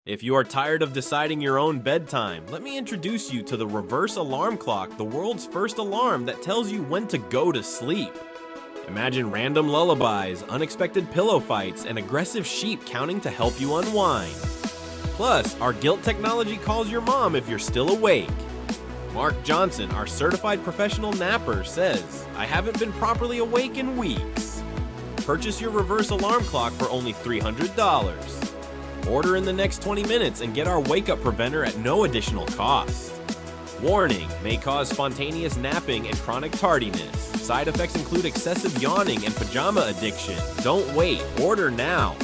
If you are tired of deciding your own bedtime, let me introduce you to the reverse alarm clock, the world's first alarm that tells you when to go to sleep. Imagine random lullabies, unexpected pillow fights, and aggressive sheep counting to help you unwind. Plus, our guilt technology calls your mom if you're still awake. Mark Johnson, our certified professional napper, says, "I haven't been properly awake in weeks." Purchase your reverse alarm clock for only $300. Order in the next 20 minutes and get our wake-up preventer at no additional cost. Warning, may cause spontaneous napping and chronic tardiness. Side effects include excessive yawning and pajama addiction. Don't wait, order now.